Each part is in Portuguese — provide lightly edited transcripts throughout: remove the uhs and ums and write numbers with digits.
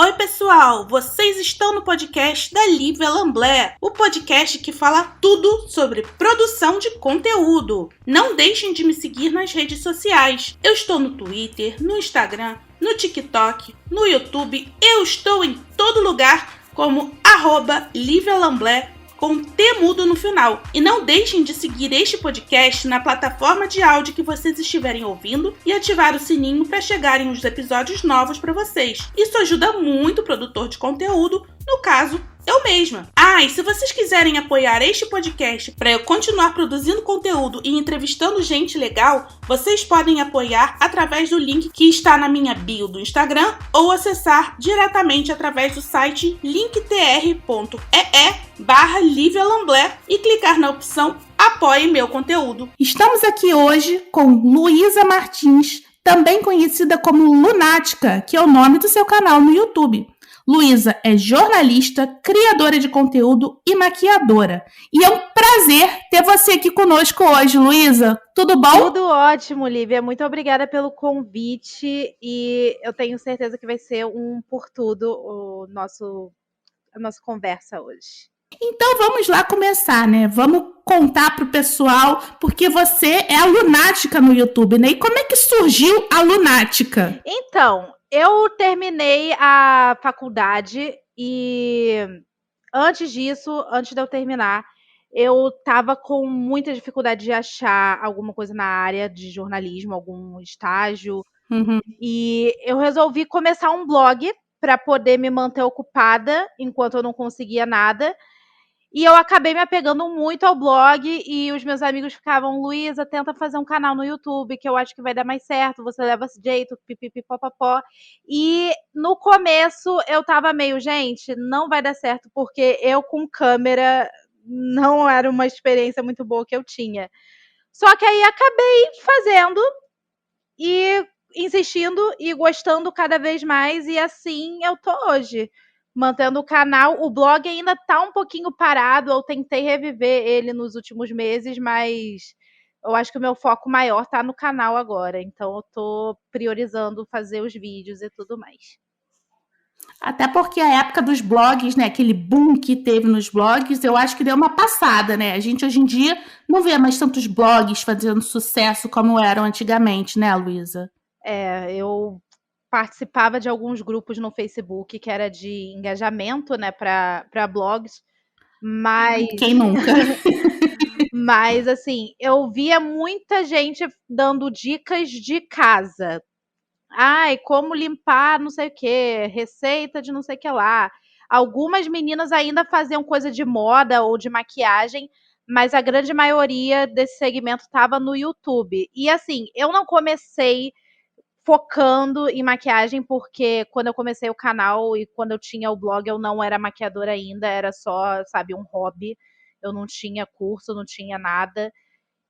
Oi pessoal, vocês estão no podcast da Lívia Lamblé, o podcast que fala tudo sobre produção de conteúdo. Não deixem de me seguir nas redes sociais. Eu estou no Twitter, no Instagram, no TikTok, no YouTube. Eu estou em todo lugar como @Lívia Lamblé com T mudo no final. E não deixem de seguir este podcast na plataforma de áudio que vocês estiverem ouvindo e ativar o sininho para chegarem os episódios novos para vocês. Isso ajuda muito o produtor de conteúdo, no caso, eu mesma. E se vocês quiserem apoiar este podcast para eu continuar produzindo conteúdo e entrevistando gente legal, vocês podem apoiar através do link que está na minha bio do Instagram ou acessar diretamente através do site linktr.ee/Lívia Lamblé e clicar na opção Apoie meu conteúdo. Estamos aqui hoje com Luísa Martins, também conhecida como Lunática, que é o nome do seu canal no YouTube. Luísa é jornalista, criadora de conteúdo e maquiadora. E é um prazer ter você aqui conosco hoje, Luísa. Tudo bom? Tudo ótimo, Lívia. Muito obrigada pelo convite. E eu tenho certeza que vai ser um por tudo a nossa conversa hoje. Então vamos lá começar, né? Vamos contar pro pessoal, porque você é a Lunática no YouTube, né? E como é que surgiu a Lunática? Então, eu terminei a faculdade e antes disso, antes de eu terminar, eu tava com muita dificuldade de achar alguma coisa na área de jornalismo, algum estágio. E eu resolvi começar um blog para poder me manter ocupada enquanto eu não conseguia nada. E eu acabei me apegando muito ao blog e os meus amigos ficavam, Luísa, tenta fazer um canal no YouTube que eu acho que vai dar mais certo, você leva esse jeito, pipipipopopó. E no começo eu tava meio, gente, não vai dar certo porque eu com câmera não era uma experiência muito boa que eu tinha. Só que aí acabei fazendo e insistindo e gostando cada vez mais e assim eu tô hoje. Mantendo o canal, o blog ainda tá um pouquinho parado, eu tentei reviver ele nos últimos meses, mas eu acho que o meu foco maior tá no canal agora, então eu tô priorizando fazer os vídeos e tudo mais. Até porque a época dos blogs, né, aquele boom que teve nos blogs, eu acho que deu uma passada, né? A gente hoje em dia não vê mais tantos blogs fazendo sucesso como eram antigamente, né, Luísa? Eu participava de alguns grupos no Facebook que era de engajamento, né, para blogs, mas... Quem nunca? Mas, assim, eu via muita gente dando dicas de casa. Como limpar não sei o quê, receita de não sei o que lá. Algumas meninas ainda faziam coisa de moda ou de maquiagem, mas a grande maioria desse segmento estava no YouTube. E, assim, eu não comecei focando em maquiagem, porque quando eu comecei o canal e quando eu tinha o blog, eu não era maquiadora ainda, era só, sabe, um hobby. Eu não tinha curso, não tinha nada.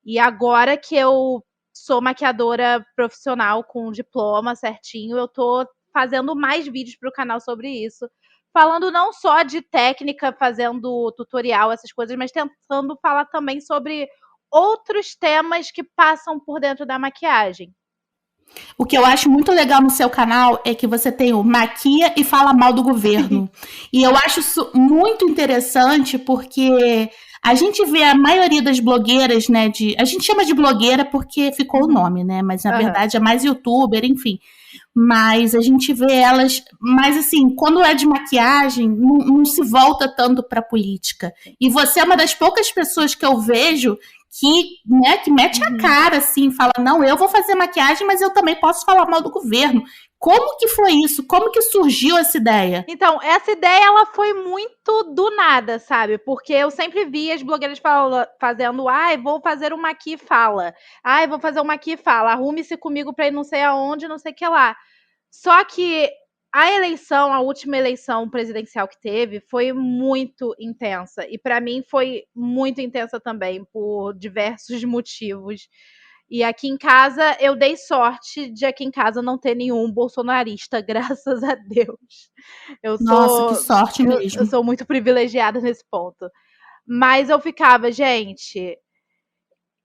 E agora que eu sou maquiadora profissional com diploma certinho, eu tô fazendo mais vídeos pro canal sobre isso. Falando não só de técnica, fazendo tutorial, essas coisas, mas tentando falar também sobre outros temas que passam por dentro da maquiagem. O que eu acho muito legal no seu canal é que você tem o maquia e fala mal do governo. E eu acho isso muito interessante porque a gente vê a maioria das blogueiras, né, a gente chama de blogueira porque ficou o nome, né, mas na verdade é mais youtuber, enfim. Mas a gente vê elas, mas assim, quando é de maquiagem, não se volta tanto para política. E você é uma das poucas pessoas que eu vejo que mete a cara, assim, fala, não, eu vou fazer maquiagem, mas eu também posso falar mal do governo. Como que foi isso? Como que surgiu essa ideia? Então, essa ideia, ela foi muito do nada, sabe? Porque eu sempre vi as blogueiras fazendo, vou fazer uma aqui fala. Vou fazer uma aqui fala. Arrume-se comigo pra ir não sei aonde, não sei o que lá. Só que a última eleição presidencial que teve, foi muito intensa. E para mim foi muito intensa também, por diversos motivos. E aqui em casa, eu dei sorte de aqui em casa não ter nenhum bolsonarista, graças a Deus. Nossa, que sorte mesmo. Eu sou muito privilegiada nesse ponto. Mas eu ficava, gente,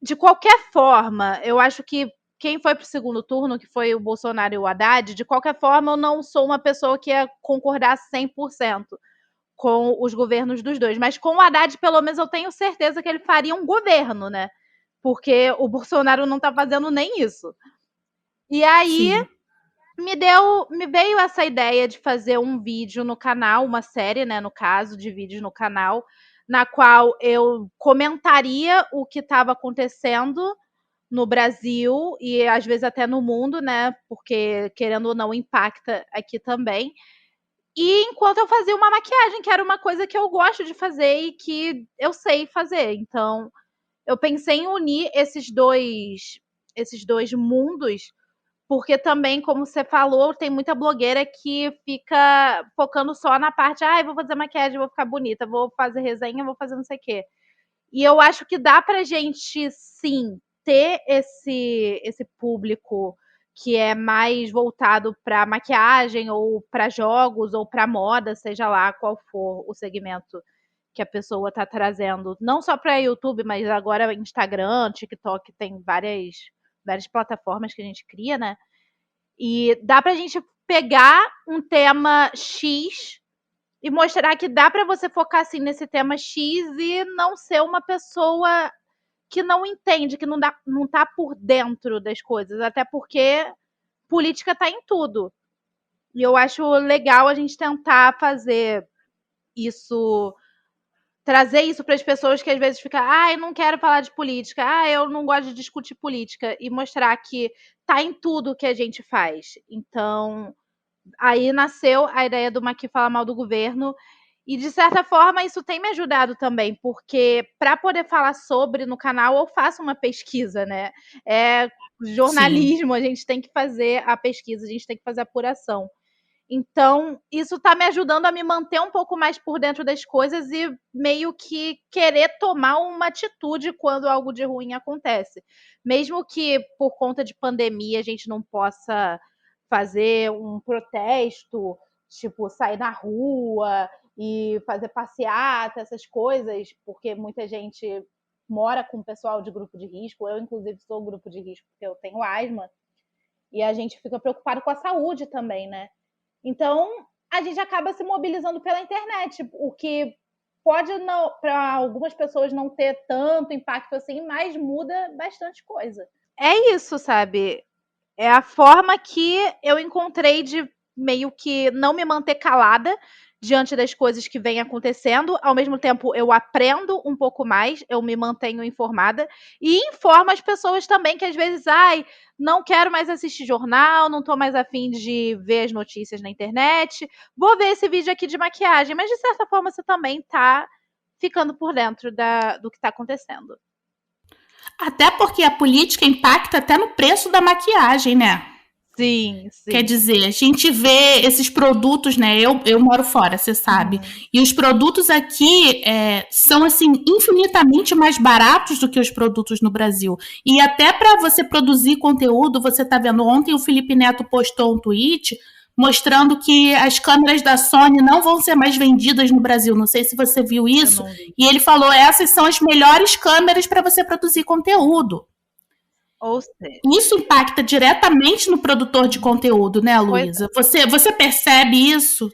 de qualquer forma, eu acho que quem foi pro segundo turno, que foi o Bolsonaro e o Haddad, de qualquer forma, eu não sou uma pessoa que ia concordar 100% com os governos dos dois. Mas com o Haddad, pelo menos, eu tenho certeza que ele faria um governo, né? Porque o Bolsonaro não tá fazendo nem isso. E aí, Sim. me veio essa ideia de fazer um vídeo no canal, uma série, né, no caso, de vídeos no canal, na qual eu comentaria o que estava acontecendo no Brasil e às vezes até no mundo, né? Porque, querendo ou não, impacta aqui também. E enquanto eu fazia uma maquiagem, que era uma coisa que eu gosto de fazer e que eu sei fazer. Então, eu pensei em unir esses dois mundos, porque também, como você falou, tem muita blogueira que fica focando só na parte, vou fazer maquiagem, vou ficar bonita, vou fazer resenha, vou fazer não sei o quê. E eu acho que dá pra gente, sim, ter esse público que é mais voltado para maquiagem ou para jogos ou para moda, seja lá qual for o segmento que a pessoa está trazendo, não só para YouTube, mas agora Instagram, TikTok, tem várias plataformas que a gente cria, né? E dá pra gente pegar um tema X e mostrar que dá para você focar assim nesse tema X e não ser uma pessoa que não entende, que não tá por dentro das coisas, até porque política tá em tudo. E eu acho legal a gente tentar fazer isso, trazer isso para as pessoas que às vezes ficam, eu não quero falar de política, eu não gosto de discutir política, e mostrar que tá em tudo que a gente faz. Então, aí nasceu a ideia do Maqui Fala Mal do Governo. E, de certa forma, isso tem me ajudado também, porque para poder falar sobre no canal, eu faço uma pesquisa, né? É jornalismo, a gente tem que fazer a pesquisa, a gente tem que fazer a apuração. Então, isso está me ajudando a me manter um pouco mais por dentro das coisas e meio que querer tomar uma atitude quando algo de ruim acontece. Mesmo que por conta de pandemia a gente não possa fazer um protesto, tipo, sair na rua e fazer passeata, essas coisas, porque muita gente mora com pessoal de grupo de risco. Eu, inclusive, sou grupo de risco porque eu tenho asma. E a gente fica preocupado com a saúde também, né? Então, a gente acaba se mobilizando pela internet, o que pode, para algumas pessoas, não ter tanto impacto assim, mas muda bastante coisa. É isso, sabe? É a forma que eu encontrei de meio que não me manter calada diante das coisas que vêm acontecendo. Ao mesmo tempo, eu aprendo um pouco mais, eu me mantenho informada e informo as pessoas também que às vezes, não quero mais assistir jornal, não tô mais afim de ver as notícias na internet, vou ver esse vídeo aqui de maquiagem, mas de certa forma você também tá ficando por dentro do que tá acontecendo. Até porque a política impacta até no preço da maquiagem, né? Sim, sim. Quer dizer, a gente vê esses produtos, né? Eu moro fora, você sabe. E os produtos aqui são, assim, infinitamente mais baratos do que os produtos no Brasil. E até para você produzir conteúdo, você tá vendo, ontem o Felipe Neto postou um tweet mostrando que as câmeras da Sony não vão ser mais vendidas no Brasil. Não sei se você viu isso. E ele falou, essas são as melhores câmeras para você produzir conteúdo. Ou seja, isso impacta diretamente no produtor de conteúdo, né, Luísa? Você percebe isso?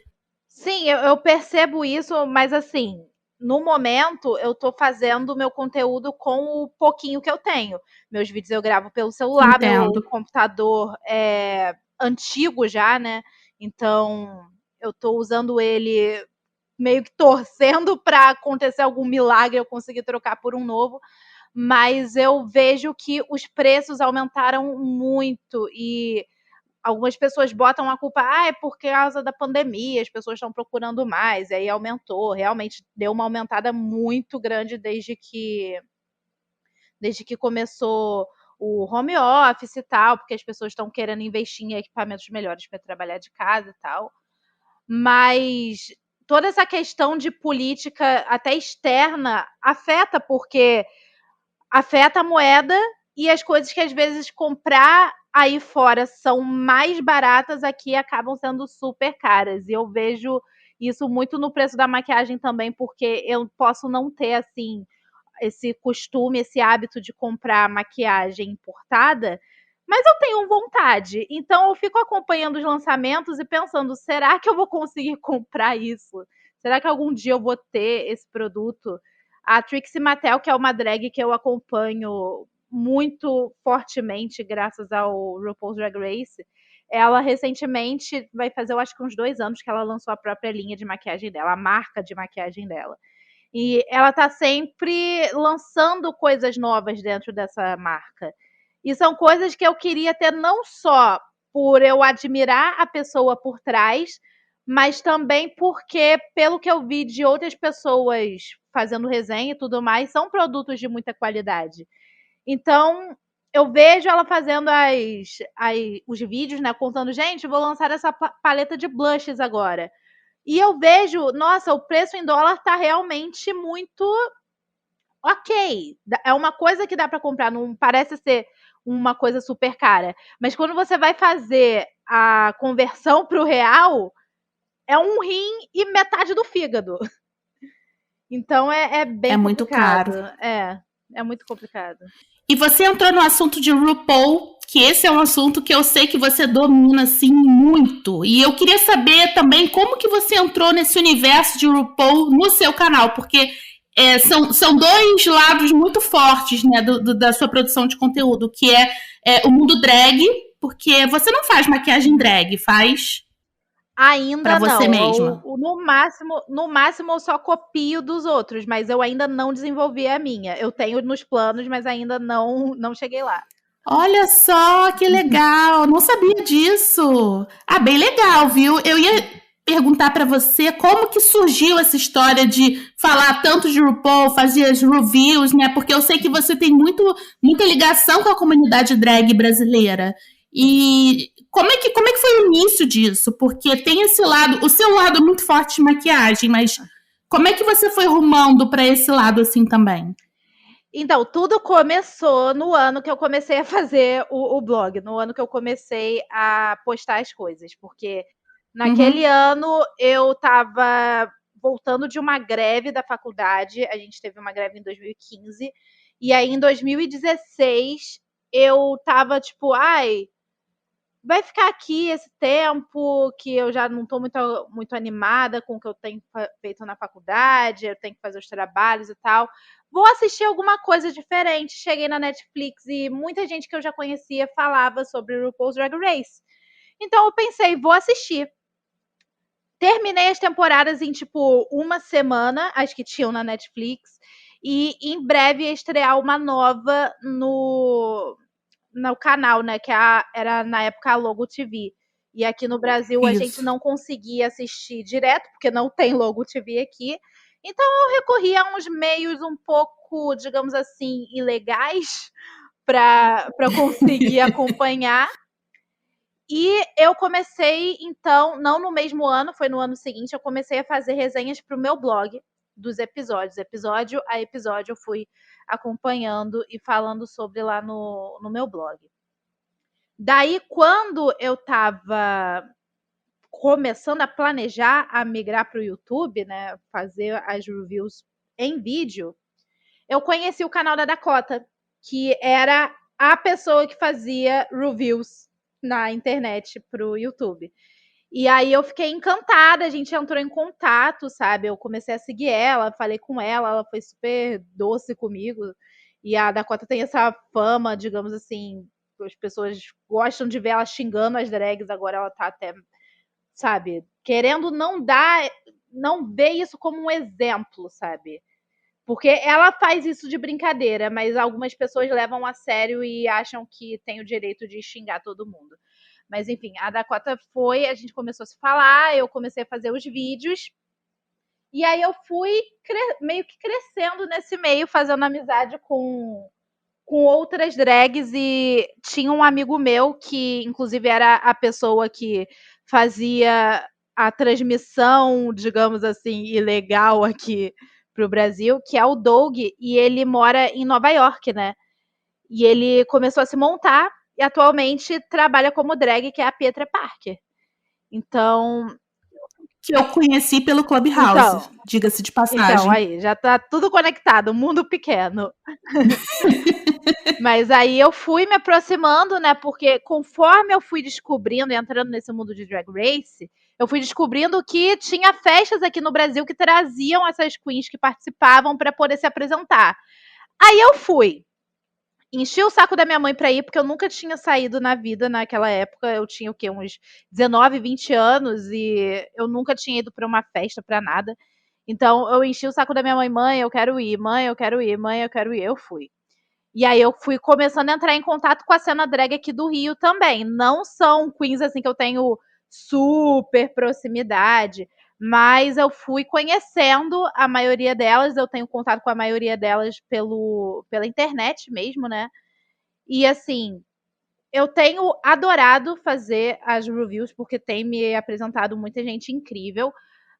Sim, eu percebo isso, mas assim, no momento eu tô fazendo meu conteúdo com o pouquinho que eu tenho. Meus vídeos eu gravo pelo celular, Entendo. meu computador é antigo já, né? Então eu tô usando ele meio que torcendo para acontecer algum milagre eu conseguir trocar por um novo. Mas eu vejo que os preços aumentaram muito e algumas pessoas botam a culpa, é por causa da pandemia, as pessoas estão procurando mais, e aí aumentou, realmente deu uma aumentada muito grande desde que começou o home office e tal, porque as pessoas estão querendo investir em equipamentos melhores para trabalhar de casa e tal. Mas toda essa questão de política até externa afeta, porque afeta a moeda e as coisas que às vezes comprar aí fora são mais baratas, aqui acabam sendo super caras. E eu vejo isso muito no preço da maquiagem também, porque eu posso não ter, assim, esse costume, esse hábito de comprar maquiagem importada, Mas eu tenho vontade, então eu fico acompanhando os lançamentos e pensando, será que eu vou conseguir comprar isso? Será que algum dia eu vou ter esse produto? A Trixie Mattel, que é uma drag que eu acompanho muito fortemente graças ao RuPaul's Drag Race, ela recentemente vai fazer, eu acho que uns 2 anos que ela lançou a própria linha de maquiagem dela, a marca de maquiagem dela. E ela tá sempre lançando coisas novas dentro dessa marca. E são coisas que eu queria ter não só por eu admirar a pessoa por trás, mas também porque, pelo que eu vi de outras pessoas fazendo resenha e tudo mais, são produtos de muita qualidade. Então, eu vejo ela fazendo os vídeos, né? Contando, gente, vou lançar essa paleta de blushes agora. E eu vejo, nossa, o preço em dólar tá realmente muito ok. É uma coisa que dá para comprar, não parece ser uma coisa super cara. Mas quando você vai fazer a conversão para o real, é um rim e metade do fígado. Então é bem muito complicado. caro. É muito complicado. E você entrou no assunto de RuPaul, que esse é um assunto que eu sei que você domina, assim, muito. E eu queria saber também como que você entrou nesse universo de RuPaul no seu canal, porque são dois lados muito fortes, né, da sua produção de conteúdo, que é o mundo drag, porque você não faz maquiagem drag, faz Ainda pra você não. mesma. No máximo eu só copio dos outros, mas eu ainda não desenvolvi a minha. Eu tenho nos planos, mas ainda não cheguei lá. Olha só, que legal! Não sabia disso. Ah, bem legal, viu? Eu ia perguntar pra você como que surgiu essa história de falar tanto de RuPaul, fazer as reviews, né? Porque eu sei que você tem muita ligação com a comunidade drag brasileira. E como é que foi o início disso? Porque tem esse lado, o seu lado é muito forte de maquiagem, mas como é que você foi rumando pra esse lado assim também? Então, tudo começou no ano que eu comecei a fazer o blog, no ano que eu comecei a postar as coisas, porque naquele ano eu estava voltando de uma greve da faculdade, a gente teve uma greve em 2015, e aí em 2016 eu estava tipo, ai, vai ficar aqui esse tempo que eu já não estou muito animada com o que eu tenho feito na faculdade, eu tenho que fazer os trabalhos e tal. Vou assistir alguma coisa diferente. Cheguei na Netflix e muita gente que eu já conhecia falava sobre RuPaul's Drag Race. Então eu pensei, vou assistir. Terminei as temporadas em, tipo, uma semana, as que tinham na Netflix. E em breve ia estrear uma nova no canal, né? Que era na época a Logo TV. E aqui no Brasil a gente não conseguia assistir direto, porque não tem Logo TV aqui. Então eu recorri a uns meios um pouco, digamos assim, ilegais para conseguir acompanhar. E eu comecei, então, não no mesmo ano, foi no ano seguinte, eu comecei a fazer resenhas para o meu blog dos episódios. Episódio a episódio eu fui acompanhando e falando sobre lá no meu blog. Daí, quando eu estava começando a planejar a migrar para o YouTube, né, fazer as reviews em vídeo, eu conheci o canal da Dakota, que era a pessoa que fazia reviews na internet pro YouTube. E aí eu fiquei encantada, a gente entrou em contato, sabe? Eu comecei a seguir ela, falei com ela foi super doce comigo. E a Dakota tem essa fama, digamos assim, as pessoas gostam de ver ela xingando as drags, agora ela tá até, sabe, querendo não ver isso como um exemplo, sabe? Porque ela faz isso de brincadeira, mas algumas pessoas levam a sério e acham que tem o direito de xingar todo mundo. Mas enfim, a Dakota a gente começou a se falar, eu comecei a fazer os vídeos. E aí eu fui meio que crescendo nesse meio, fazendo amizade com outras drags. E tinha um amigo meu que, inclusive, era a pessoa que fazia a transmissão, digamos assim, ilegal aqui pro Brasil, que é o Doug, e ele mora em Nova York, né? E ele começou a se montar e atualmente trabalha como drag, que é a Petra Parker. Então, Que eu conheci pelo Clubhouse, diga-se de passagem. Então, aí, já tá tudo conectado, mundo pequeno. Mas aí eu fui me aproximando, né? Porque conforme eu fui descobrindo, entrando nesse mundo de Drag Race, eu fui descobrindo que tinha festas aqui no Brasil que traziam essas queens que participavam para poder se apresentar. Aí eu fui. Enchi o saco da minha mãe pra ir, porque eu nunca tinha saído na vida naquela época. Eu tinha o quê? Uns 19, 20 anos e eu nunca tinha ido pra uma festa, pra nada. Então eu enchi o saco da minha mãe, mãe, eu quero ir, mãe, eu quero ir, mãe, eu quero ir. Eu fui. E aí eu fui começando a entrar em contato com a cena drag aqui do Rio também. Não são queens assim que eu tenho super proximidade, mas eu fui conhecendo a maioria delas, eu tenho contato com a maioria delas pela internet mesmo, né? E assim, eu tenho adorado fazer as reviews, porque tem me apresentado muita gente incrível.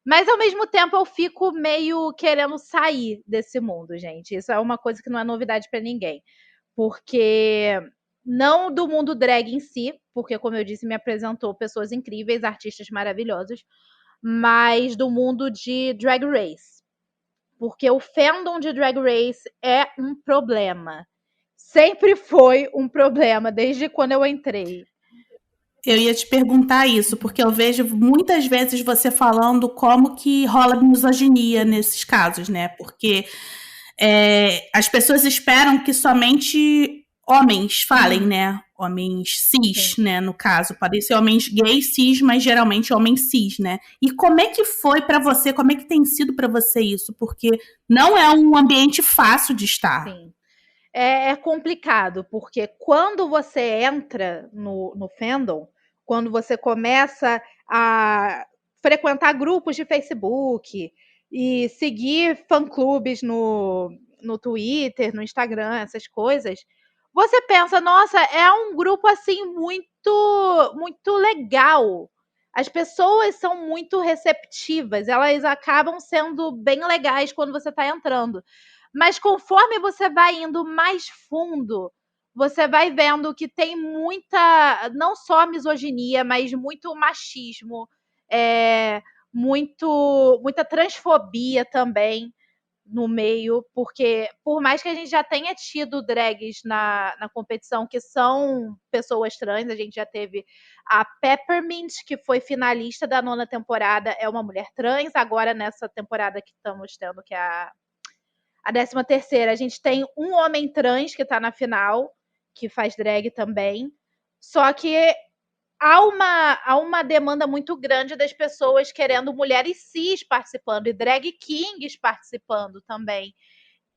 Mas ao mesmo tempo eu fico meio querendo sair desse mundo, gente. Isso é uma coisa que não é novidade pra ninguém. Porque não do mundo drag em si, porque como eu disse, me apresentou pessoas incríveis, artistas maravilhosos, mas do mundo de Drag Race. Porque o fandom de Drag Race é um problema. Sempre foi um problema, desde quando eu entrei. Eu ia te perguntar isso, porque eu vejo muitas vezes você falando como que rola misoginia nesses casos, né? Porque as pessoas esperam que somente homens falem, né? Homens cis, Sim. né? No caso, podem ser homens gays cis, mas geralmente homens cis, né? E como é que foi pra você? Como é que tem sido pra você isso? Porque não é um ambiente fácil de estar. Sim. É complicado, porque quando você entra no fandom, quando você começa a frequentar grupos de Facebook e seguir fã-clubes no Twitter, no Instagram, essas coisas, você pensa, nossa, é um grupo assim muito, muito legal. As pessoas são muito receptivas, elas acabam sendo bem legais quando você está entrando. Mas conforme você vai indo mais fundo, você vai vendo que tem muita, não só misoginia, mas muito machismo, muita transfobia também no meio, porque por mais que a gente já tenha tido drags na competição que são pessoas trans, a gente já teve a Peppermint, que foi finalista da 9ª temporada, é uma mulher trans, agora nessa temporada que estamos tendo, que é a 13ª, a gente tem um homem trans que tá na final, que faz drag também. Só que há uma demanda muito grande das pessoas querendo mulheres cis participando e drag kings participando também.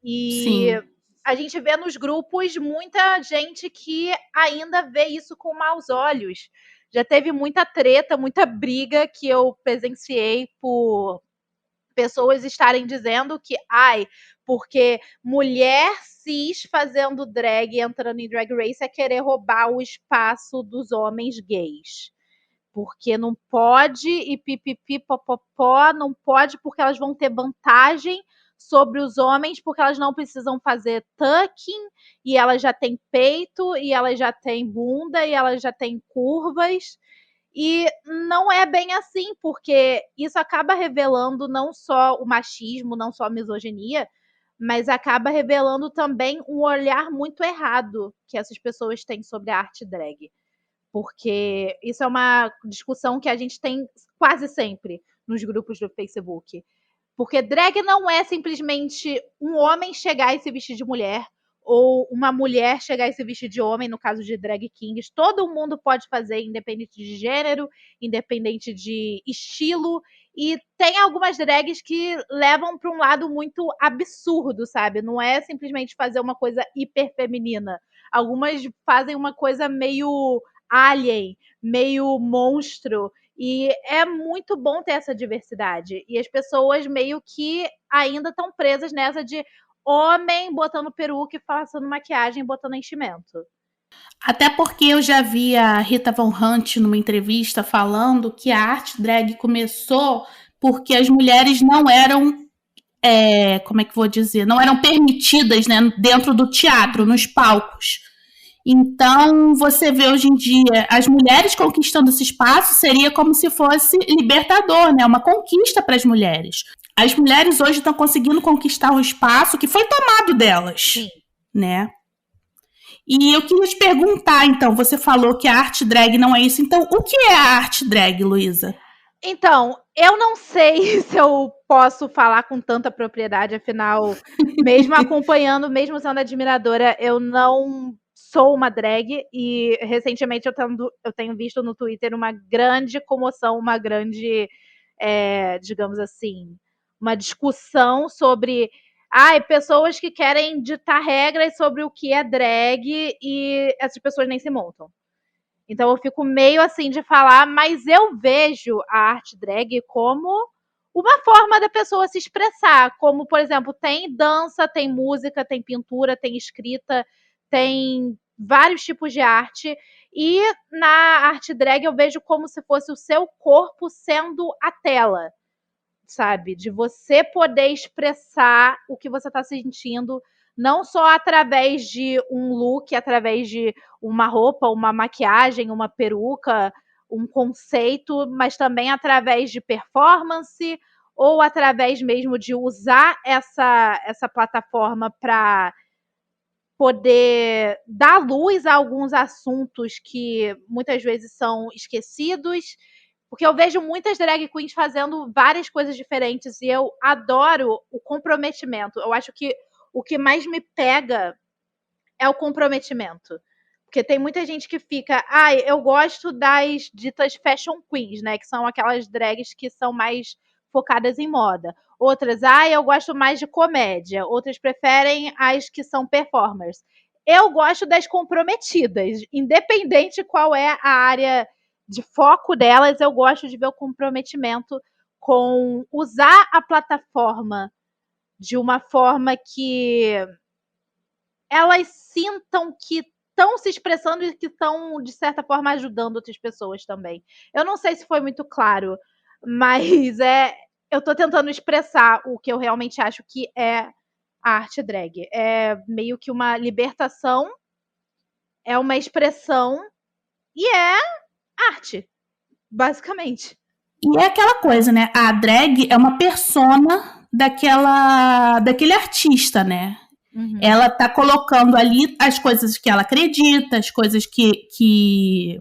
E Sim. a gente vê nos grupos muita gente que ainda vê isso com maus olhos. Já teve muita treta, muita briga que eu presenciei por pessoas estarem dizendo que, porque mulher cis fazendo drag, entrando em Drag Race, é querer roubar o espaço dos homens gays. Porque não pode, e pipipi, popopó, não pode porque elas vão ter vantagem sobre os homens, porque elas não precisam fazer tucking, e elas já têm peito, e elas já têm bunda, e elas já têm curvas. E não é bem assim, porque isso acaba revelando não só o machismo, não só a misoginia, mas acaba revelando também um olhar muito errado que essas pessoas têm sobre a arte drag. Porque isso é uma discussão que a gente tem quase sempre nos grupos do Facebook. Porque drag não é simplesmente um homem chegar e se vestir de mulher, ou uma mulher chegar e se vestir de homem, no caso de drag kings. Todo mundo pode fazer, independente de gênero, independente de estilo. E tem algumas drags que levam para um lado muito absurdo, sabe? Não é simplesmente fazer uma coisa hiper feminina. Algumas fazem uma coisa meio alien, meio monstro. E é muito bom ter essa diversidade. E as pessoas meio que ainda estão presas nessa de homem botando peruca e passando maquiagem e botando enchimento. Até porque eu já vi a Rita Von Hunt numa entrevista falando que a arte drag começou porque as mulheres não eram, como é que vou dizer, não eram permitidas, né, dentro do teatro, nos palcos. Então, você vê hoje em dia as mulheres conquistando esse espaço seria como se fosse libertador, né? Uma conquista para as mulheres. As mulheres hoje estão conseguindo conquistar um espaço que foi tomado delas, Sim. né? E eu queria te perguntar, então, você falou que a arte drag não é isso. Então, o que é a arte drag, Luísa? Então, eu não sei se eu posso falar com tanta propriedade, afinal, mesmo acompanhando, mesmo sendo admiradora, eu não sou uma drag e recentemente eu tenho visto no Twitter uma grande comoção, uma grande, digamos assim, uma discussão sobre pessoas que querem ditar regras sobre o que é drag e essas pessoas nem se montam. Então eu fico meio assim de falar, mas eu vejo a arte drag como uma forma da pessoa se expressar. Como, por exemplo, tem dança, tem música, tem pintura, tem escrita, tem vários tipos de arte. E na arte drag eu vejo como se fosse o seu corpo sendo a tela, sabe? De você poder expressar o que você está sentindo, não só através de um look, através de uma roupa, uma maquiagem, uma peruca, um conceito, mas também através de performance ou através mesmo de usar essa plataforma para poder dar luz a alguns assuntos que muitas vezes são esquecidos. Porque eu vejo muitas drag queens fazendo várias coisas diferentes e eu adoro o comprometimento. Eu acho que o que mais me pega é o comprometimento. Porque tem muita gente que fica, eu gosto das ditas fashion queens, né? Que são aquelas drags que são mais focadas em moda. Outras, eu gosto mais de comédia. Outras preferem as que são performers. Eu gosto das comprometidas, independente qual é a área de foco delas, eu gosto de ver o comprometimento com usar a plataforma de uma forma que elas sintam que estão se expressando e que estão, de certa forma, ajudando outras pessoas também. Eu não sei se foi muito claro, mas eu tô tentando expressar o que eu realmente acho que é a arte drag. É meio que uma libertação, é uma expressão e é arte, basicamente. E é aquela coisa, né? A drag é uma persona daquele artista, né? Uhum. Ela tá colocando ali as coisas que ela acredita, as coisas que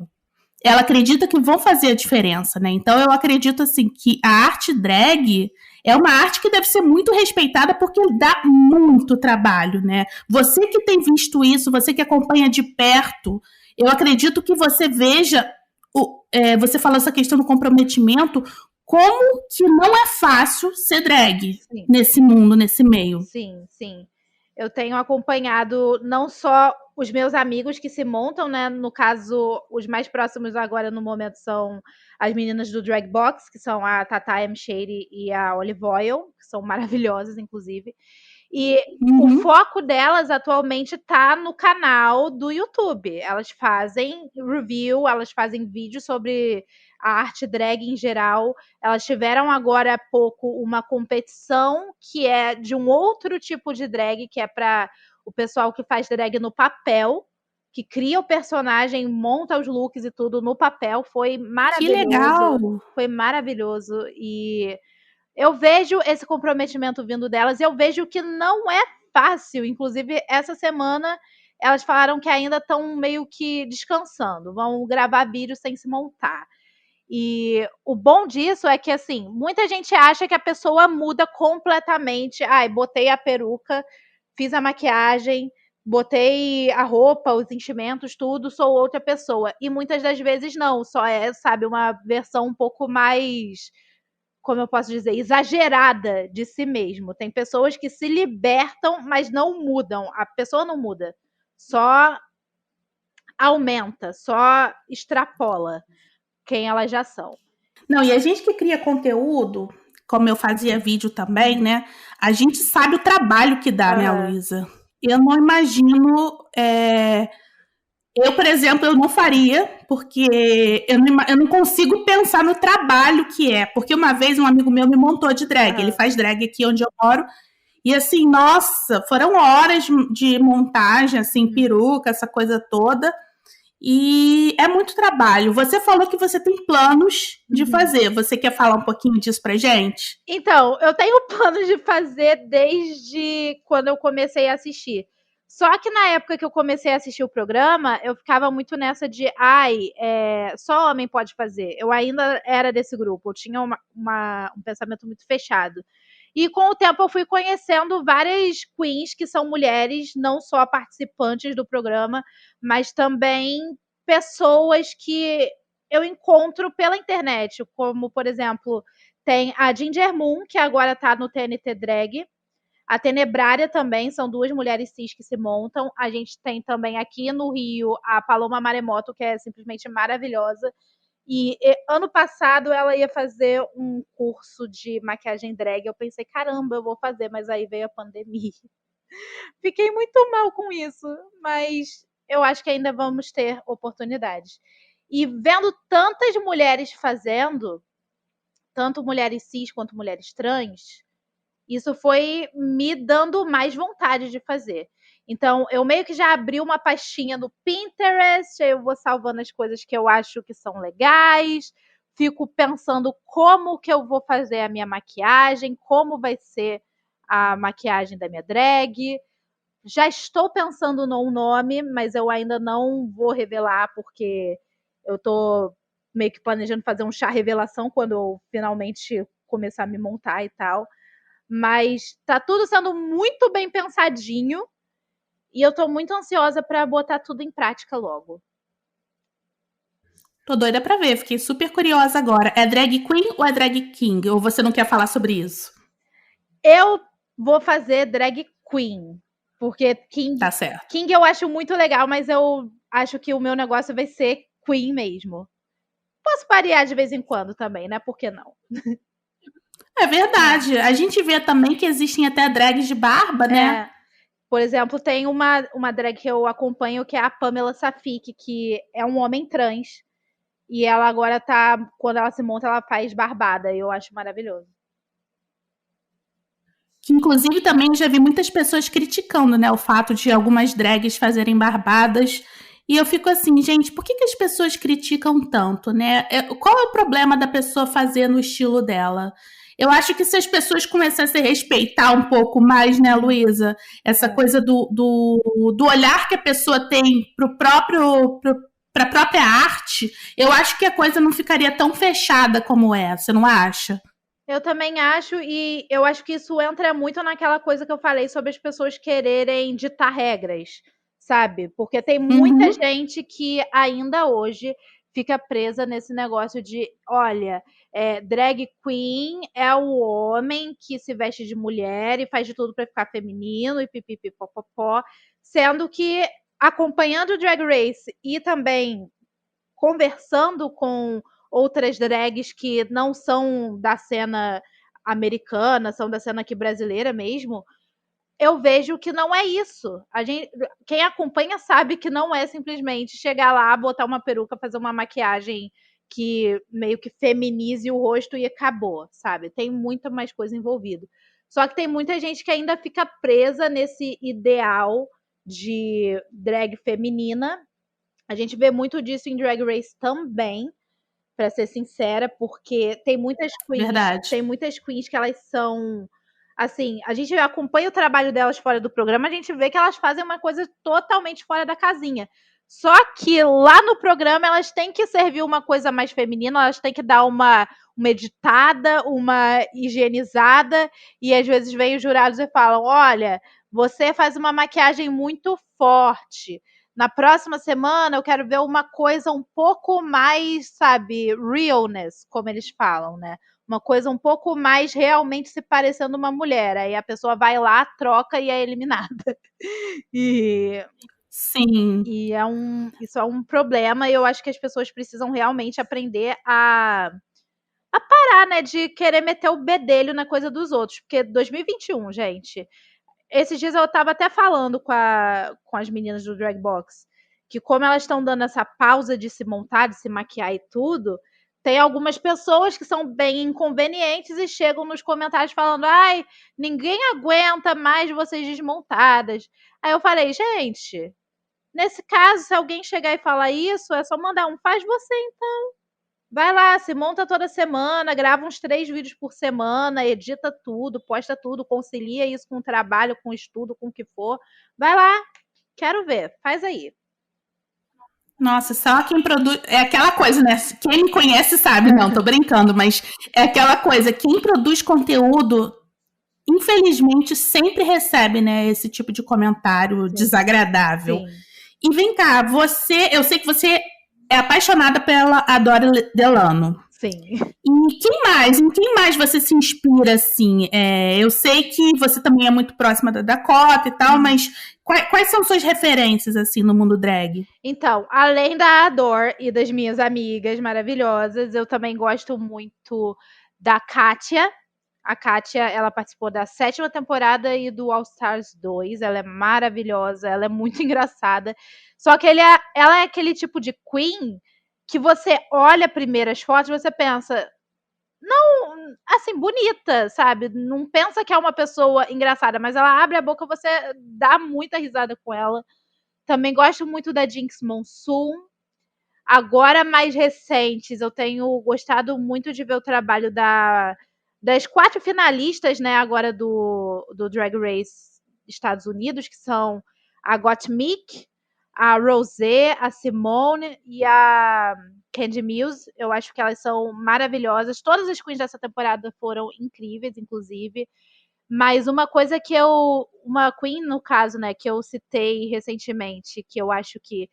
ela acredita que vão fazer a diferença, né? Então eu acredito, assim, que a arte drag é uma arte que deve ser muito respeitada porque dá muito trabalho, né? Você que tem visto isso, você que acompanha de perto, eu acredito que você veja, você falou essa questão do comprometimento, como que não é fácil ser drag Sim. Nesse mundo, nesse meio. Sim, sim. Eu tenho acompanhado não só os meus amigos que se montam, né? No caso, os mais próximos agora no momento são as meninas do Drag Box, que são a Tata M. Shady e a Olive Oil, que são maravilhosas, inclusive. E o foco delas atualmente tá no canal do YouTube. Elas fazem review, elas fazem vídeos sobre a arte drag em geral. Elas tiveram agora há pouco uma competição que é de um outro tipo de drag, que é para o pessoal que faz drag no papel, que cria o personagem, monta os looks e tudo no papel. Foi maravilhoso. Que legal! Foi maravilhoso. E eu vejo esse comprometimento vindo delas e eu vejo que não é fácil. Inclusive, essa semana elas falaram que ainda estão meio que descansando. Vão gravar vídeos sem se montar. E o bom disso é que, assim, muita gente acha que a pessoa muda completamente. Botei a peruca, fiz a maquiagem, botei a roupa, os enchimentos, tudo, sou outra pessoa. E muitas das vezes não, só sabe, uma versão um pouco mais, como eu posso dizer, exagerada de si mesmo. Tem pessoas que se libertam, mas não mudam. A pessoa não muda, só aumenta, só extrapola quem elas já são. Não, e a gente que cria conteúdo, como eu fazia vídeo também, né? A gente sabe o trabalho que dá, né, Luísa? Eu não imagino... Eu, por exemplo, eu não faria, porque eu não consigo pensar no trabalho que é. Porque uma vez um amigo meu me montou de drag. Ele faz drag aqui onde eu moro. E assim, nossa, foram horas de montagem, assim, peruca, essa coisa toda. E é muito trabalho. Você falou que você tem planos de fazer. Você quer falar um pouquinho disso pra gente? Então, eu tenho planos de fazer desde quando eu comecei a assistir. Só que na época que eu comecei a assistir o programa, eu ficava muito nessa de, só homem pode fazer. Eu ainda era desse grupo, eu tinha um pensamento muito fechado. E com o tempo eu fui conhecendo várias queens que são mulheres, não só participantes do programa, mas também pessoas que eu encontro pela internet, como, por exemplo, tem a Ginger Moon, que agora tá no TNT Drag. A Tenebrária também, são duas mulheres cis que se montam. A gente tem também aqui no Rio a Paloma Maremoto, que é simplesmente maravilhosa. E ano passado ela ia fazer um curso de maquiagem drag. Eu pensei, caramba, eu vou fazer, mas aí veio a pandemia. Fiquei muito mal com isso, mas eu acho que ainda vamos ter oportunidades. E vendo tantas mulheres fazendo, tanto mulheres cis quanto mulheres trans, isso foi me dando mais vontade de fazer. Então, eu meio que já abri uma pastinha no Pinterest, aí eu vou salvando as coisas que eu acho que são legais, fico pensando como que eu vou fazer a minha maquiagem, como vai ser a maquiagem da minha drag. Já estou pensando num nome, mas eu ainda não vou revelar, porque eu tô meio que planejando fazer um chá revelação quando eu finalmente começar a me montar e tal. Mas tá tudo sendo muito bem pensadinho e eu tô muito ansiosa para botar tudo em prática logo. Tô doida pra ver, fiquei super curiosa agora. É drag queen ou é drag king? Ou você não quer falar sobre isso? Eu vou fazer drag queen, porque King, Tá certo. King eu acho muito legal, mas eu acho que o meu negócio vai ser queen mesmo. Posso variar de vez em quando também, né? Por que não? É verdade. A gente vê também que existem até drags de barba, né? Por exemplo, tem uma drag que eu acompanho que é a Pamela Safik, que é um homem trans. E ela agora tá. Quando ela se monta, ela faz barbada. E eu acho maravilhoso. Que inclusive também eu já vi muitas pessoas criticando, né, o fato de algumas drags fazerem barbadas. E eu fico assim, gente, por que as pessoas criticam tanto, né? Qual é o problema da pessoa fazer no estilo dela? Eu acho que se as pessoas começassem a respeitar um pouco mais, né, Luísa, essa coisa do olhar que a pessoa tem para a própria arte, eu acho que a coisa não ficaria tão fechada como é, você não acha? Eu também acho, e eu acho que isso entra muito naquela coisa que eu falei sobre as pessoas quererem ditar regras, sabe? Porque tem muita Uhum. gente que ainda hoje fica presa nesse negócio de, olha, drag queen é o homem que se veste de mulher e faz de tudo para ficar feminino e pipipipopopó, sendo que acompanhando o Drag Race e também conversando com outras drags que não são da cena americana, são da cena aqui brasileira mesmo, eu vejo que não é isso. Quem acompanha sabe que não é simplesmente chegar lá, botar uma peruca, fazer uma maquiagem que meio que feminize o rosto e acabou, sabe? Tem muita mais coisa envolvida. Só que tem muita gente que ainda fica presa nesse ideal de drag feminina. A gente vê muito disso em Drag Race também, para ser sincera, porque Verdade. tem muitas queens que elas são assim, a gente acompanha o trabalho delas fora do programa, a gente vê que elas fazem uma coisa totalmente fora da casinha. Só que lá no programa elas têm que servir uma coisa mais feminina, elas têm que dar uma editada, uma higienizada, e às vezes vem os jurados e falam: olha, você faz uma maquiagem muito forte. Na próxima semana eu quero ver uma coisa um pouco mais, sabe, realness, como eles falam, né? Uma coisa um pouco mais realmente se parecendo uma mulher. Aí a pessoa vai lá, troca e é eliminada. E, Sim. isso é um problema e eu acho que as pessoas precisam realmente aprender a parar, né, de querer meter o bedelho na coisa dos outros. Porque 2021, gente, esses dias eu tava até falando com as meninas do Drag Box que como elas estão dando essa pausa de se montar, de se maquiar e tudo, tem algumas pessoas que são bem inconvenientes e chegam nos comentários falando: ai, ninguém aguenta mais vocês desmontadas. Aí eu falei, gente, nesse caso, se alguém chegar e falar isso, é só mandar um faz você então. Vai lá, se monta toda semana, grava uns 3 vídeos por semana, edita tudo, posta tudo, concilia isso com o trabalho, com o estudo, com o que for. Vai lá, quero ver, faz aí. Nossa, só quem produz. É aquela coisa, né? Quem me conhece sabe, não, tô brincando, mas é aquela coisa, quem produz conteúdo, infelizmente, sempre recebe, né, esse tipo de comentário desagradável. Sim. E vem cá, eu sei que você é apaixonada pela Adora Delano. Sim. Em quem mais você se inspira, assim? Eu sei que você também é muito próxima da Dakota e tal, mas quais são suas referências, assim, no mundo drag? Então, além da Ador e das minhas amigas maravilhosas, eu também gosto muito da Kátia. A Kátia, ela participou da 7ª temporada e do All Stars 2. Ela é maravilhosa, ela é muito engraçada. Só que ela é aquele tipo de queen que você olha primeiro as fotos e você pensa, não, assim, bonita, sabe? Não pensa que é uma pessoa engraçada, mas ela abre a boca, você dá muita risada com ela. Também gosto muito da Jinx Monsoon. Agora, mais recentes, eu tenho gostado muito de ver o trabalho das 4 finalistas, né, agora do Drag Race Estados Unidos, que são a Gottmik, a Rosé, a Simone e a Candy Mills. Eu acho que elas são maravilhosas. Todas as queens dessa temporada foram incríveis, inclusive. Mas uma coisa que uma queen, no caso, né, que eu citei recentemente, que eu acho que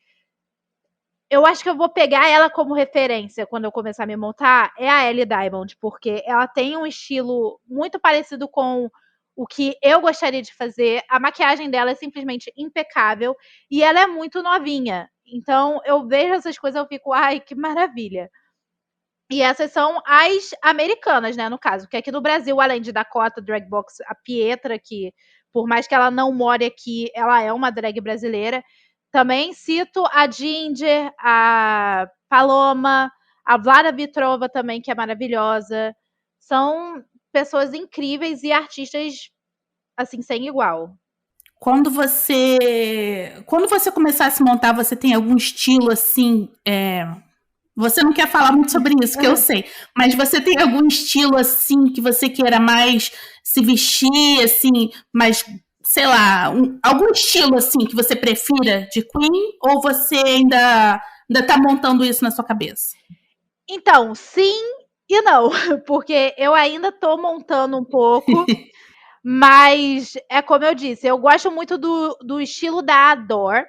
eu vou pegar ela como referência quando eu começar a me montar, é a Ellie Diamond, porque ela tem um estilo muito parecido com o que eu gostaria de fazer. A maquiagem dela é simplesmente impecável e ela é muito novinha. Então eu vejo essas coisas e eu fico, ai, que maravilha. E essas são as americanas, né, no caso. Que aqui no Brasil, além de Dakota, Dragbox, a Pietra, que por mais que ela não more aqui, ela é uma drag brasileira. Também cito a Ginger, a Paloma, a Vlada Vitrova também, que é maravilhosa. São pessoas incríveis e artistas, assim, sem igual. Quando você começar a se montar, você tem algum estilo, assim, você não quer falar muito sobre isso, que eu sei. Mas você tem algum estilo, assim, que você queira mais se vestir, assim, mais, sei lá, algum estilo, assim, que você prefira de Queen? Ou você ainda tá montando isso na sua cabeça? Então, sim e não. Porque eu ainda tô montando um pouco. Mas é como eu disse, eu gosto muito do estilo da Adore.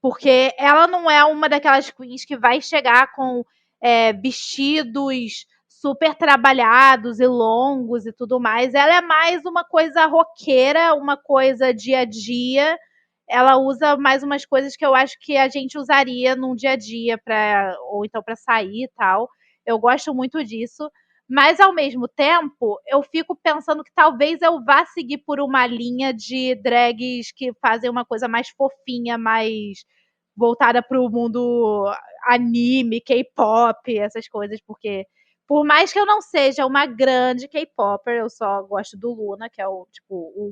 Porque ela não é uma daquelas queens que vai chegar com vestidos super trabalhados e longos e tudo mais. Ela é mais uma coisa roqueira, uma coisa dia a dia. Ela usa mais umas coisas que eu acho que a gente usaria num dia a dia, ou então para sair e tal. Eu gosto muito disso. Mas, ao mesmo tempo, eu fico pensando que talvez eu vá seguir por uma linha de drags que fazem uma coisa mais fofinha, mais voltada para o mundo anime, K-pop, essas coisas, porque por mais que eu não seja uma grande K-popper, eu só gosto do Luna, que é o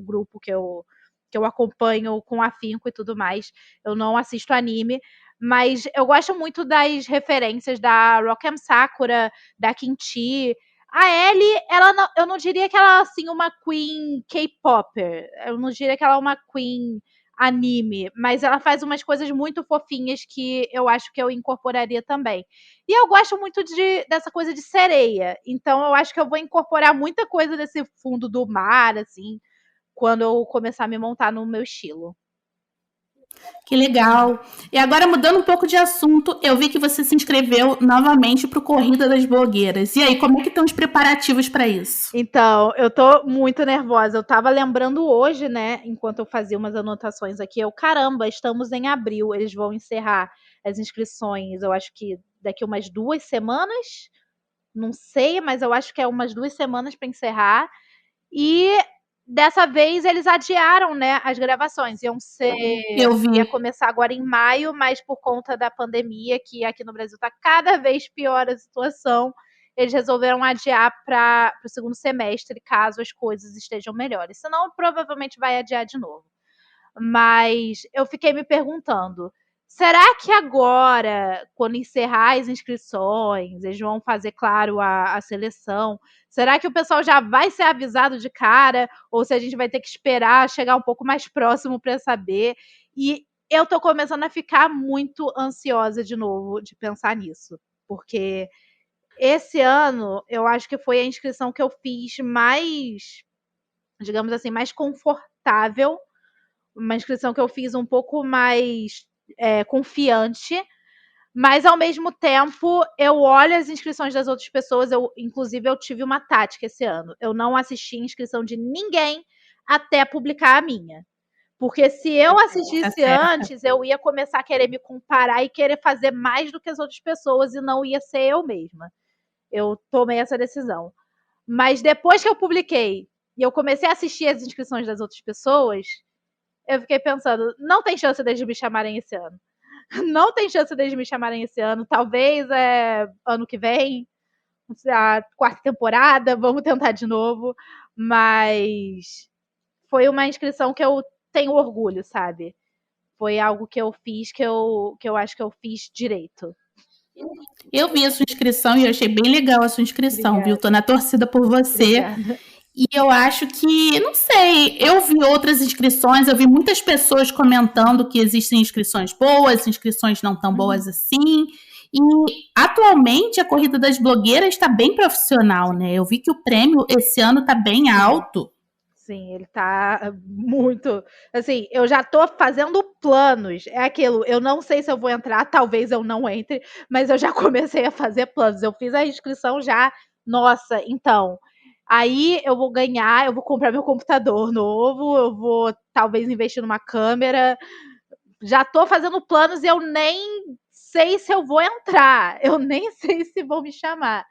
grupo que eu acompanho com afinco e tudo mais. Eu não assisto anime, mas eu gosto muito das referências da Rock'em Sakura, da Kimchi. A Ellie, eu não diria que ela é assim uma queen K-popper. Eu não diria que ela é uma queen anime, mas ela faz umas coisas muito fofinhas que eu acho que eu incorporaria também. E eu gosto muito dessa coisa de sereia, então eu acho que eu vou incorporar muita coisa desse fundo do mar, assim, quando eu começar a me montar no meu estilo. Que legal. E agora, mudando um pouco de assunto, eu vi que você se inscreveu novamente para o Corrida das Blogueiras. E aí, como é que estão os preparativos para isso? Então, eu tô muito nervosa. Eu tava lembrando hoje, né, enquanto eu fazia umas anotações aqui, caramba, estamos em abril, eles vão encerrar as inscrições, eu acho que daqui umas 2 semanas, não sei, mas eu acho que é umas 2 semanas para encerrar. E dessa vez eles adiaram, né, as gravações. Eu vi. Ia começar agora em maio, mas por conta da pandemia, que aqui no Brasil está cada vez pior a situação, eles resolveram adiar para o segundo semestre, caso as coisas estejam melhores. Senão, provavelmente vai adiar de novo. Mas eu fiquei me perguntando, será que agora, quando encerrar as inscrições, eles vão fazer, claro, a seleção, será que o pessoal já vai ser avisado de cara? Ou se a gente vai ter que esperar chegar um pouco mais próximo para saber? E eu tô começando a ficar muito ansiosa de novo de pensar nisso. Porque esse ano, eu acho que foi a inscrição que eu fiz mais, digamos assim, mais confortável, uma inscrição que eu fiz um pouco mais confiante, mas ao mesmo tempo eu olho as inscrições das outras pessoas, inclusive eu tive uma tática esse ano, eu não assisti a inscrição de ninguém até publicar a minha. Porque se eu assistisse antes, eu ia começar a querer me comparar e querer fazer mais do que as outras pessoas e não ia ser eu mesma. Eu tomei essa decisão. Mas depois que eu publiquei e eu comecei a assistir as inscrições das outras pessoas, eu fiquei pensando, não tem chance deles me chamarem esse ano. Não tem chance deles me chamarem esse ano. Talvez ano que vem, a quarta temporada, vamos tentar de novo. Mas foi uma inscrição que eu tenho orgulho, sabe? Foi algo que eu fiz que eu acho que eu fiz direito. Eu vi a sua inscrição e eu achei bem legal a sua inscrição, Obrigada. viu? Tô na torcida por você. Obrigada. E eu acho que, não sei, eu vi outras inscrições, eu vi muitas pessoas comentando que existem inscrições boas, inscrições não tão boas assim. E atualmente a corrida das blogueiras está bem profissional, né? Eu vi que o prêmio esse ano está bem alto. Sim, ele tá muito. Assim, eu já tô fazendo planos. É aquilo, eu não sei se eu vou entrar, talvez eu não entre, mas eu já comecei a fazer planos. Eu fiz a inscrição já. Nossa, então. Aí eu vou ganhar, eu vou comprar meu computador novo, eu vou talvez investir numa câmera. Já tô fazendo planos e eu nem sei se eu vou entrar. Eu nem sei se vão me chamar.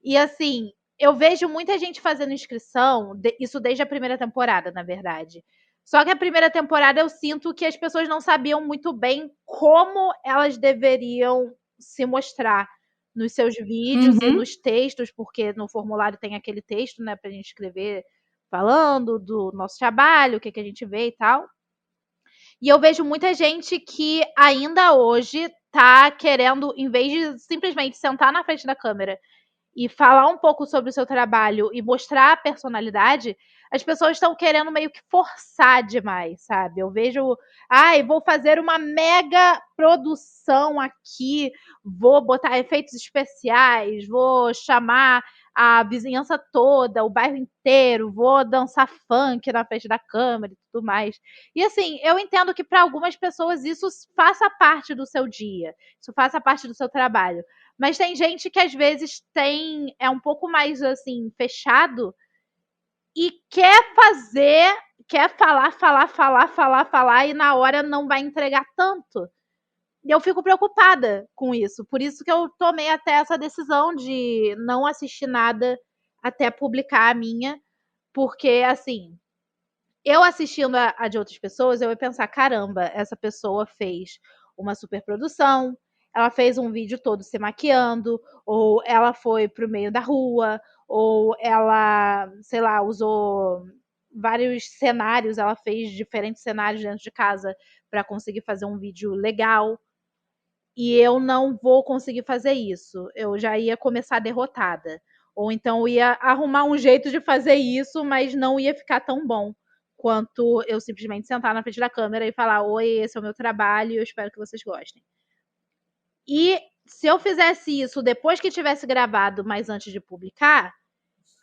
E assim, eu vejo muita gente fazendo inscrição, isso desde a primeira temporada, na verdade. Só que a primeira temporada eu sinto que as pessoas não sabiam muito bem como elas deveriam se mostrar nos seus vídeos e nos textos, porque no formulário tem aquele texto, né, pra gente escrever falando do nosso trabalho, o que a gente vê e tal. E eu vejo muita gente que ainda hoje tá querendo, em vez de simplesmente sentar na frente da câmera e falar um pouco sobre o seu trabalho e mostrar a personalidade, as pessoas estão querendo meio que forçar demais, sabe? Eu vejo, vou fazer uma mega produção aqui, vou botar efeitos especiais, vou chamar a vizinhança toda, o bairro inteiro, vou dançar funk na frente da câmera e tudo mais. E assim, eu entendo que para algumas pessoas isso faça parte do seu dia, isso faça parte do seu trabalho. Mas tem gente que às vezes é um pouco mais assim, fechado e quer falar e na hora não vai entregar tanto. E eu fico preocupada com isso. Por isso que eu tomei até essa decisão de não assistir nada até publicar a minha, porque assim, eu assistindo a de outras pessoas, eu ia pensar, caramba, essa pessoa fez uma superprodução, ela fez um vídeo todo se maquiando, ou ela foi pro meio da rua, ou ela, sei lá, usou vários cenários, ela fez diferentes cenários dentro de casa para conseguir fazer um vídeo legal. E eu não vou conseguir fazer isso. Eu já ia começar derrotada. Ou então eu ia arrumar um jeito de fazer isso, mas não ia ficar tão bom quanto eu simplesmente sentar na frente da câmera e falar: oi, esse é o meu trabalho e eu espero que vocês gostem. E se eu fizesse isso depois que tivesse gravado, mas antes de publicar,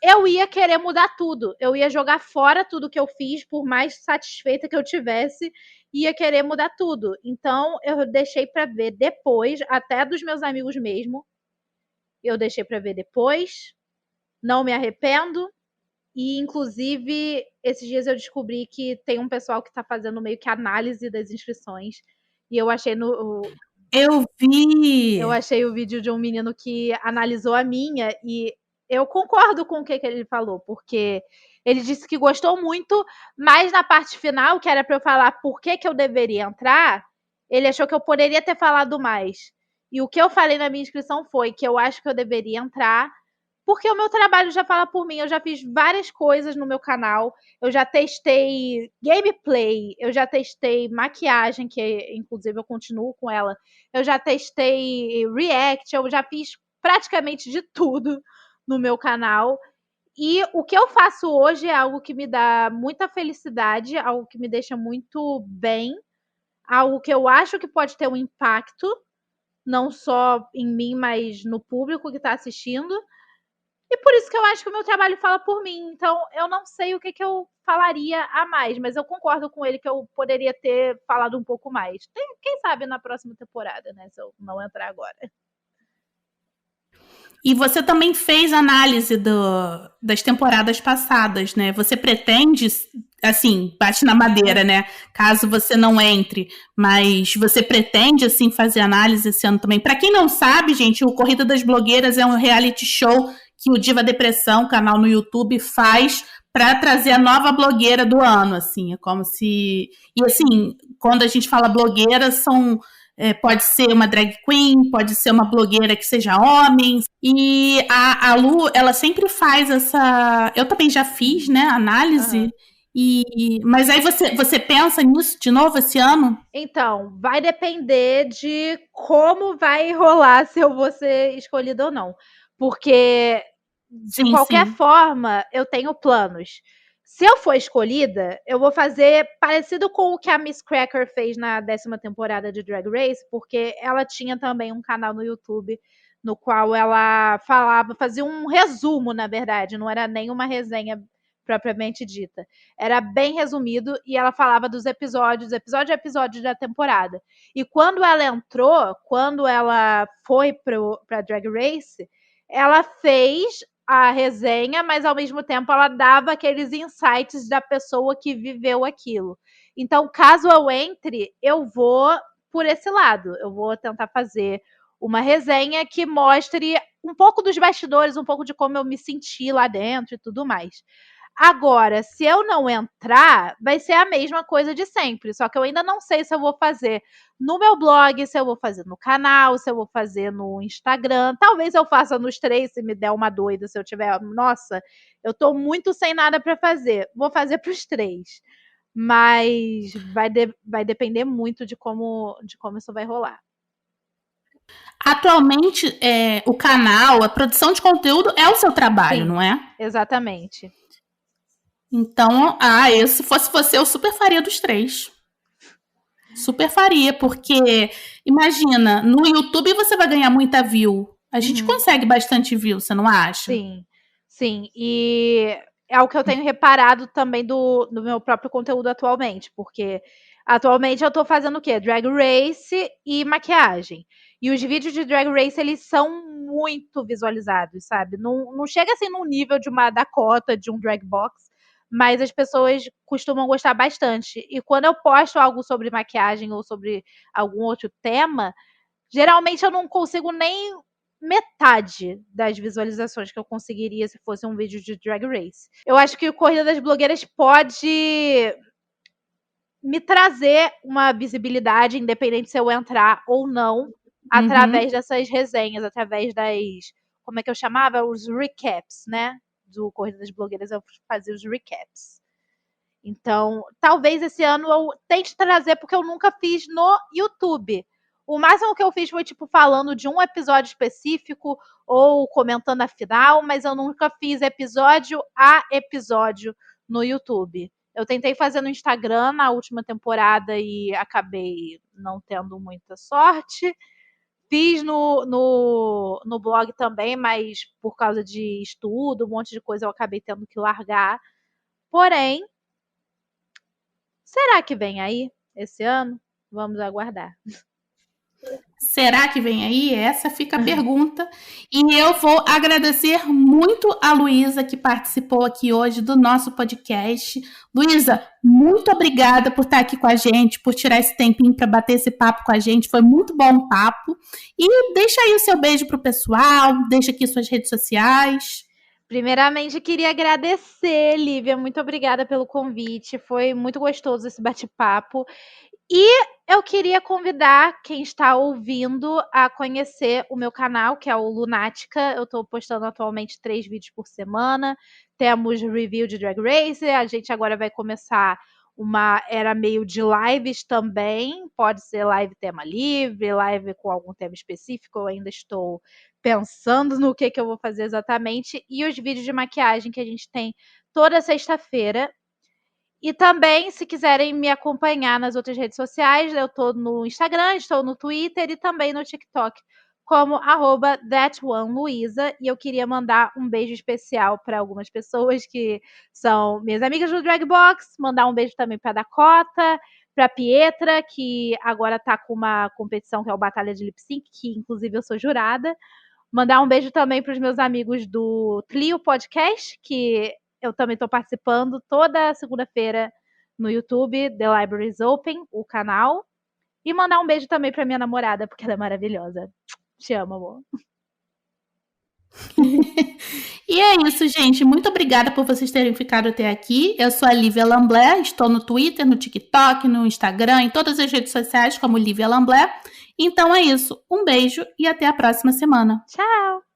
eu ia querer mudar tudo. Eu ia jogar fora tudo que eu fiz, por mais satisfeita que eu tivesse, ia querer mudar tudo. Então, eu deixei para ver depois, até dos meus amigos mesmo. Eu deixei para ver depois. Não me arrependo. E, inclusive, esses dias eu descobri que tem um pessoal que tá fazendo meio que análise das inscrições. E eu achei Eu vi! Eu achei o vídeo de um menino que analisou a minha e eu concordo com o que ele falou, porque Ele disse que gostou muito, mas na parte final, que era para eu falar por que eu deveria entrar, ele achou que eu poderia ter falado mais. E o que eu falei na minha inscrição foi que eu acho que eu deveria entrar, porque o meu trabalho já fala por mim. Eu já fiz várias coisas no meu canal. Eu já testei gameplay, eu já testei maquiagem, que inclusive eu continuo com ela. Eu já testei react, eu já fiz praticamente de tudo no meu canal. E o que eu faço hoje é algo que me dá muita felicidade, algo que me deixa muito bem, algo que eu acho que pode ter um impacto, não só em mim, mas no público que está assistindo. E por isso que eu acho que o meu trabalho fala por mim. Então, eu não sei o que eu falaria a mais, mas eu concordo com ele que eu poderia ter falado um pouco mais. Quem sabe na próxima temporada, né? Se eu não entrar agora. E você também fez análise das temporadas passadas, né? Você pretende, assim, bate na madeira, né? Caso você não entre, mas você pretende, assim, fazer análise esse ano também? Para quem não sabe, gente, o Corrida das Blogueiras é um reality show que o Diva Depressão, canal no YouTube, faz para trazer a nova blogueira do ano, assim. É como se... E, assim, quando a gente fala blogueira, são... pode ser uma drag queen, pode ser uma blogueira que seja homem. E a Lu, ela sempre faz essa... Eu também já fiz, né, análise. Mas aí você pensa nisso de novo esse ano? Então, vai depender de como vai rolar se eu vou ser escolhida ou não. Porque, de qualquer forma, eu tenho planos. Se eu for escolhida, eu vou fazer parecido com o que a Miss Cracker fez na 10ª temporada de Drag Race, porque ela tinha também um canal no YouTube no qual ela fazia um resumo, na verdade, não era nem uma resenha propriamente dita. Era bem resumido e ela falava dos episódio a episódio da temporada. E quando ela entrou, quando ela foi para Drag Race, ela fez a resenha, mas ao mesmo tempo ela dava aqueles insights da pessoa que viveu aquilo. Então, caso eu entre, eu vou por esse lado. Eu vou tentar fazer uma resenha que mostre um pouco dos bastidores, um pouco de como eu me senti lá dentro e tudo mais. Agora, se eu não entrar, vai ser a mesma coisa de sempre. Só que eu ainda não sei se eu vou fazer no meu blog, se eu vou fazer no canal, se eu vou fazer no Instagram. Talvez eu faça nos 3, se me der uma doida, se eu tiver... Nossa, eu tô muito sem nada para fazer. Vou fazer pros 3. Mas vai depender muito de como isso vai rolar. Atualmente, o canal, a produção de conteúdo é o seu trabalho, Sim, não é? Exatamente. Então, se fosse você, eu super faria dos 3. Super faria, porque, imagina, no YouTube você vai ganhar muita view. A gente consegue bastante view, você não acha? Sim. E é o que eu tenho reparado também do meu próprio conteúdo atualmente, porque atualmente eu tô fazendo o quê? Drag Race e maquiagem. E os vídeos de Drag Race, eles são muito visualizados, sabe? Não chega assim num nível de uma Dakota, de um Drag Box, mas as pessoas costumam gostar bastante. E quando eu posto algo sobre maquiagem ou sobre algum outro tema, geralmente eu não consigo nem metade das visualizações que eu conseguiria se fosse um vídeo de Drag Race. Eu acho que o Corrida das Blogueiras pode me trazer uma visibilidade, independente se eu entrar ou não, através dessas resenhas, através das... Como é que eu chamava? Os recaps, né? Do Corrida das Blogueiras, eu fazia os recaps. Então, talvez esse ano eu tente trazer, porque eu nunca fiz no YouTube. O máximo que eu fiz foi, tipo, falando de um episódio específico ou comentando a final, mas eu nunca fiz episódio a episódio no YouTube. Eu tentei fazer no Instagram na última temporada e acabei não tendo muita sorte. Fiz no blog também, mas por causa de estudo, um monte de coisa, eu acabei tendo que largar. Porém, será que vem aí esse ano? Vamos aguardar. Será que vem aí? Essa fica a pergunta. E eu vou agradecer muito a Luísa, que participou aqui hoje do nosso podcast. Luísa, muito obrigada por estar aqui com a gente, por tirar esse tempinho para bater esse papo com a gente. Foi muito bom o papo. E deixa aí o seu beijo pro pessoal, deixa aqui suas redes sociais. Primeiramente, queria agradecer, Lívia. Muito obrigada pelo convite. Foi muito gostoso esse bate-papo. E eu queria convidar quem está ouvindo a conhecer o meu canal, que é o Lunática. Eu estou postando atualmente 3 vídeos por semana. Temos review de Drag Race. A gente agora vai começar uma era meio de lives também. Pode ser live tema livre, live com algum tema específico. Eu ainda estou pensando no que eu vou fazer exatamente. E os vídeos de maquiagem que a gente tem toda sexta-feira. E também, se quiserem me acompanhar nas outras redes sociais, eu estou no Instagram, estou no Twitter e também no TikTok, como @thatoneluisa. E eu queria mandar um beijo especial para algumas pessoas que são minhas amigas do Dragbox, mandar um beijo também para Dakota, para Pietra, que agora está com uma competição que é o Batalha de Lip Sync, que inclusive eu sou jurada. Mandar um beijo também para os meus amigos do Clio Podcast, que eu também estou participando toda segunda-feira no YouTube, The Library is Open, o canal. E mandar um beijo também para minha namorada, porque ela é maravilhosa. Te amo, amor. E é isso, gente. Muito obrigada por vocês terem ficado até aqui. Eu sou a Lívia Lamblé, estou no Twitter, no TikTok, no Instagram, em todas as redes sociais como Lívia Lamblé. Então é isso. Um beijo e até a próxima semana. Tchau!